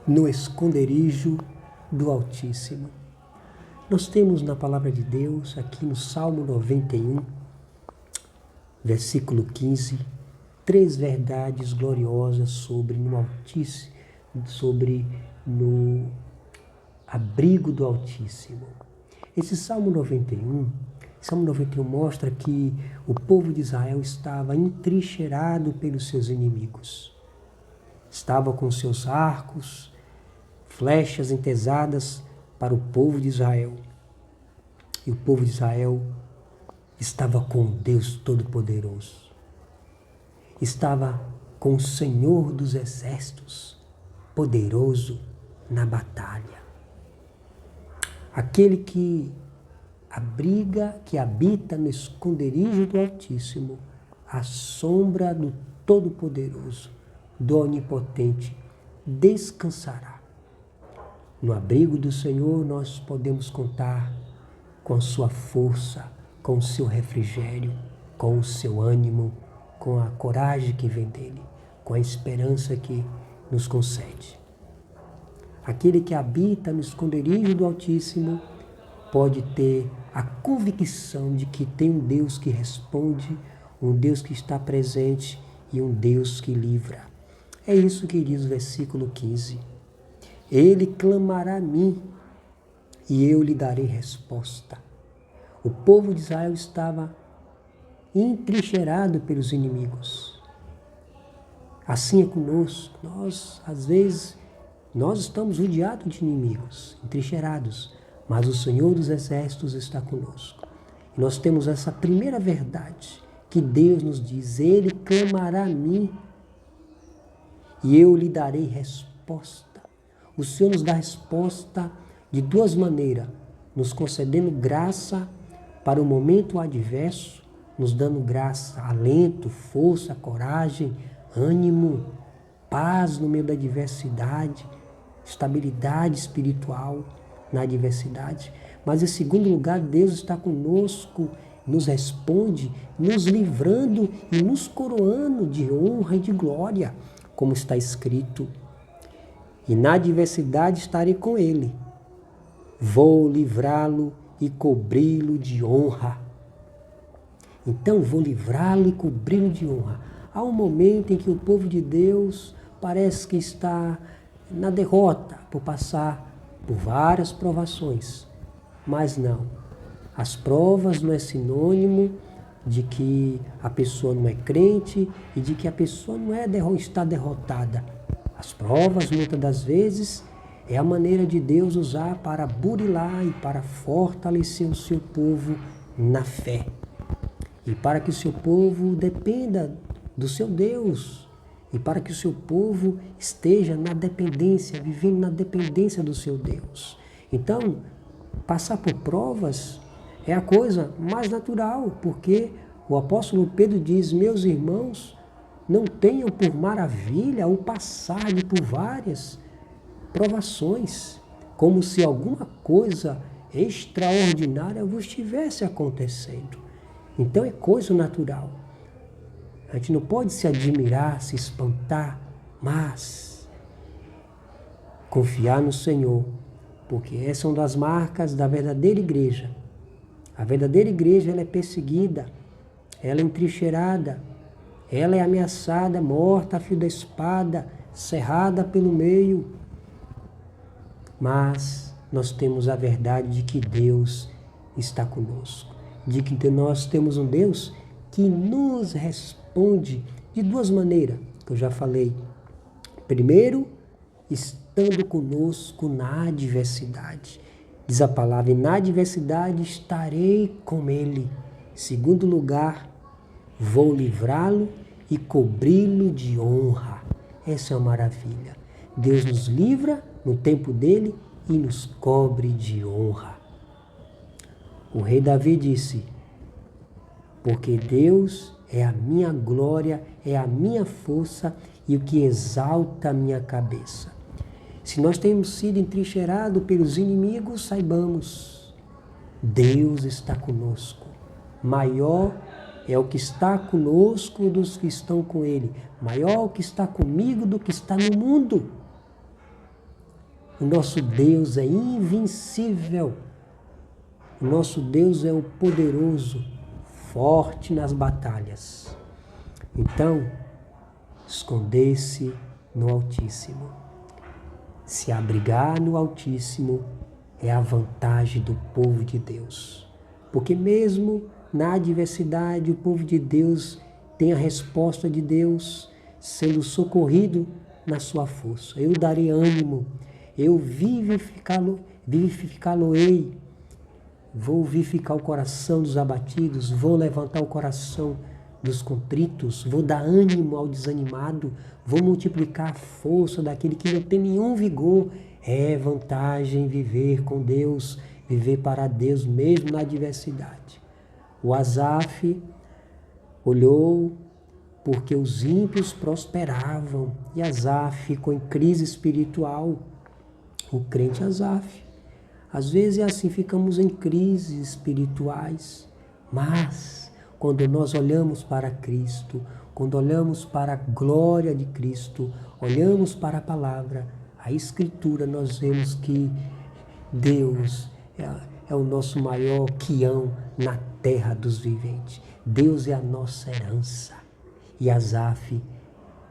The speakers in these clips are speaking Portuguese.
no esconderijo do Altíssimo. Nós temos na palavra de Deus, aqui no Salmo 91, versículo 15, três verdades gloriosas sobre no Altíssimo, no abrigo do Altíssimo. Esse Salmo 91 mostra que o povo de Israel estava entrincheirado pelos seus inimigos. Estava com seus arcos, flechas entesadas para o povo de Israel. E o povo de Israel estava com Deus Todo-Poderoso. Estava com o Senhor dos Exércitos, poderoso na batalha. Aquele que habita no esconderijo do Altíssimo, à sombra do Todo-Poderoso, do Onipotente, descansará. No abrigo do Senhor nós podemos contar com a sua força, com o seu refrigério, com o seu ânimo, com a coragem que vem dele, com a esperança que nos concede. Aquele que habita no esconderijo do Altíssimo pode ter a convicção de que tem um Deus que responde, um Deus que está presente e um Deus que livra. É isso que diz o versículo 15. Ele clamará a mim e eu lhe darei resposta. O povo de Israel estava entrincheirado pelos inimigos. Assim é conosco. Às vezes, nós estamos rodeados de inimigos, entrincheirados, mas o Senhor dos Exércitos está conosco. E nós temos essa primeira verdade que Deus nos diz: Ele clamará a mim e eu lhe darei resposta. O Senhor nos dá resposta de duas maneiras, nos concedendo graça para o momento adverso, nos dando graça, alento, força, coragem, ânimo, paz no meio da adversidade, estabilidade espiritual na adversidade. Mas em segundo lugar, Deus está conosco, nos responde, nos livrando e nos coroando de honra e de glória, como está escrito: e na adversidade estarei com ele, vou livrá-lo e cobri-lo de honra. Então vou livrá-lo e cobri-lo de honra. Há um momento em que o povo de Deus parece que está na derrota por passar por várias provações, mas não. As provas não é sinônimo de que a pessoa não é crente e de que a pessoa não está derrotada. As provas, muitas das vezes, é a maneira de Deus usar para burilar e para fortalecer o seu povo na fé. E para que o seu povo dependa do seu Deus. E para que o seu povo esteja na dependência, vivendo na dependência do seu Deus. Então, passar por provas é a coisa mais natural, porque o apóstolo Pedro diz: meus irmãos, não tenham por maravilha o passar por várias provações, como se alguma coisa extraordinária vos estivesse acontecendo. Então é coisa natural. A gente não pode se admirar, se espantar, mas confiar no Senhor, porque essa é uma das marcas da verdadeira igreja. A verdadeira igreja, ela é perseguida, ela é entrincheirada, ela é ameaçada, morta a fio da espada, cerrada pelo meio. Mas nós temos a verdade de que Deus está conosco, de que nós temos um Deus que nos responde de duas maneiras, que eu já falei. Primeiro, estando conosco na adversidade. Diz a palavra: e na adversidade estarei com ele. Segundo lugar, vou livrá-lo e cobri-lo de honra. Essa é uma maravilha. Deus nos livra no tempo dele e nos cobre de honra. O rei Davi disse: porque Deus é a minha glória, é a minha força e o que exalta a minha cabeça. Se nós temos sido entrincheirados pelos inimigos, saibamos, Deus está conosco. Maior é o que está conosco dos que estão com ele. Maior o que está comigo do que está no mundo. O nosso Deus é invencível. O nosso Deus é o poderoso, forte nas batalhas. Então, esconder-se no Altíssimo. Se abrigar no Altíssimo é a vantagem do povo de Deus. Porque mesmo na adversidade, o povo de Deus tem a resposta de Deus, sendo socorrido na sua força. Eu darei ânimo, eu vivificá-lo-ei, vou vivificar o coração dos abatidos, vou levantar o coração dos contritos, vou dar ânimo ao desanimado, vou multiplicar a força daquele que não tem nenhum vigor. É vantagem viver com Deus, viver para Deus mesmo na adversidade. O Asaf olhou porque os ímpios prosperavam e Asaf ficou em crise espiritual. O crente Asaf. Às vezes é assim, ficamos em crises espirituais, mas quando nós olhamos para Cristo, quando olhamos para a glória de Cristo, olhamos para a palavra, a Escritura, nós vemos que Deus é o nosso maior quião na terra dos viventes. Deus é a nossa herança. E Asaf,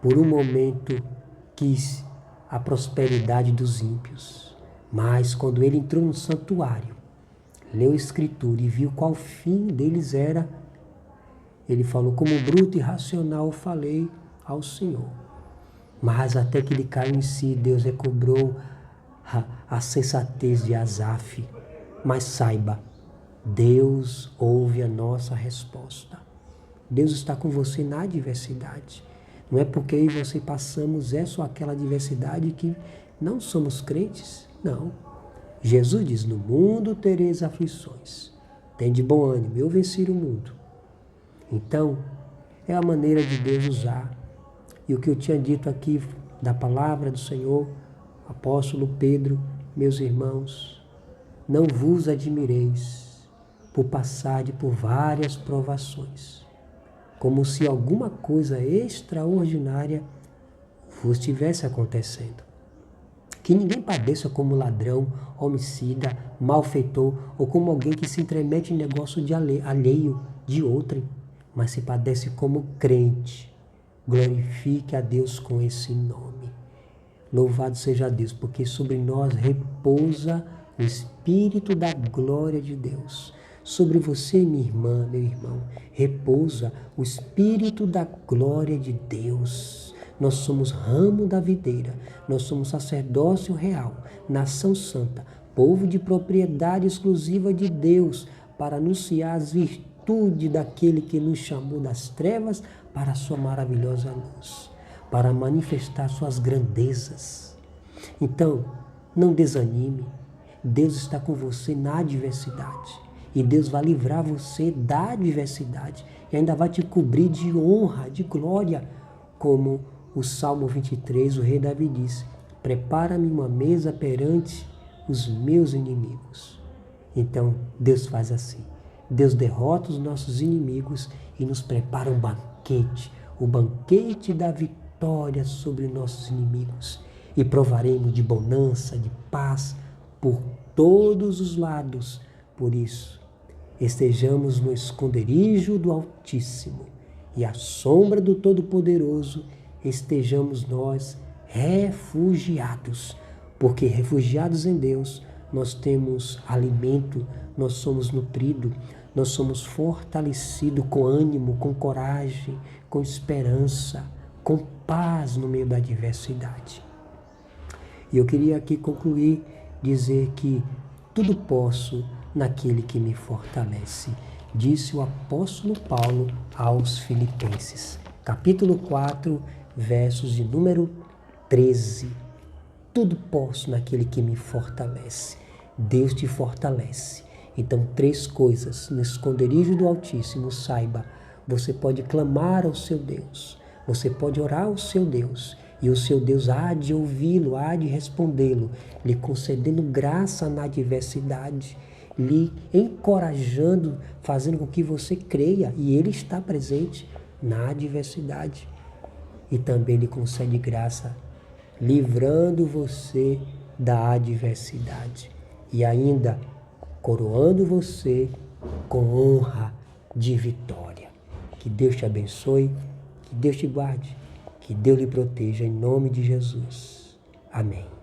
por um momento, quis a prosperidade dos ímpios. Mas quando ele entrou no santuário, leu a Escritura e viu qual fim deles era, ele falou: como bruto e racional falei ao Senhor. Mas até que ele caiu em si, Deus recobrou a sensatez de Asaf. Mas saiba, Deus ouve a nossa resposta. Deus está com você na adversidade. Não é porque eu e você passamos essa ou aquela adversidade que não somos crentes. Não. Jesus diz: no mundo tereis aflições. Tende bom ânimo, eu venci o mundo. Então, é a maneira de Deus usar. E o que eu tinha dito aqui da palavra do Senhor, apóstolo Pedro, meus irmãos, não vos admireis por passar por várias provações, como se alguma coisa extraordinária vos estivesse acontecendo. Que ninguém padeça como ladrão, homicida, malfeitor ou como alguém que se intromete em negócio alheio de outrem, mas se padece como crente. Glorifique a Deus com esse nome. Louvado seja Deus, porque sobre nós repousa o Espírito da glória de Deus. Sobre você, minha irmã, meu irmão, repousa o Espírito da glória de Deus. Nós somos ramo da videira, nós somos sacerdócio real, nação santa, povo de propriedade exclusiva de Deus, para anunciar as virtudes daquele que nos chamou das trevas para a sua maravilhosa luz, para manifestar suas grandezas. Então, não desanime, Deus está com você na adversidade. E Deus vai livrar você da adversidade e ainda vai te cobrir de honra, de glória, como o Salmo 23, o rei Davi disse: prepara-me uma mesa perante os meus inimigos. Então, Deus faz assim. Deus derrota os nossos inimigos e nos prepara um banquete, o banquete da vitória sobre nossos inimigos. E provaremos de bonança, de paz por todos os lados. Por isso, estejamos no esconderijo do Altíssimo e à sombra do Todo-Poderoso estejamos nós refugiados, porque refugiados em Deus nós temos alimento, nós somos nutridos, nós somos fortalecidos com ânimo, com coragem, com esperança, com paz no meio da adversidade. E eu queria aqui concluir, dizer que tudo posso naquele que me fortalece, disse o apóstolo Paulo aos Filipenses, capítulo 4, versos de número 13. Tudo posso naquele que me fortalece. Deus te fortalece. Então, 3 coisas. No esconderijo do Altíssimo, saiba, você pode clamar ao seu Deus, você pode orar ao seu Deus, e o seu Deus há de ouvi-lo, há de respondê-lo, lhe concedendo graça na adversidade, lhe encorajando, fazendo com que você creia, e Ele está presente na adversidade. E também lhe concede graça, livrando você da adversidade e ainda coroando você com honra de vitória. Que Deus te abençoe, que Deus te guarde, que Deus lhe proteja em nome de Jesus. Amém.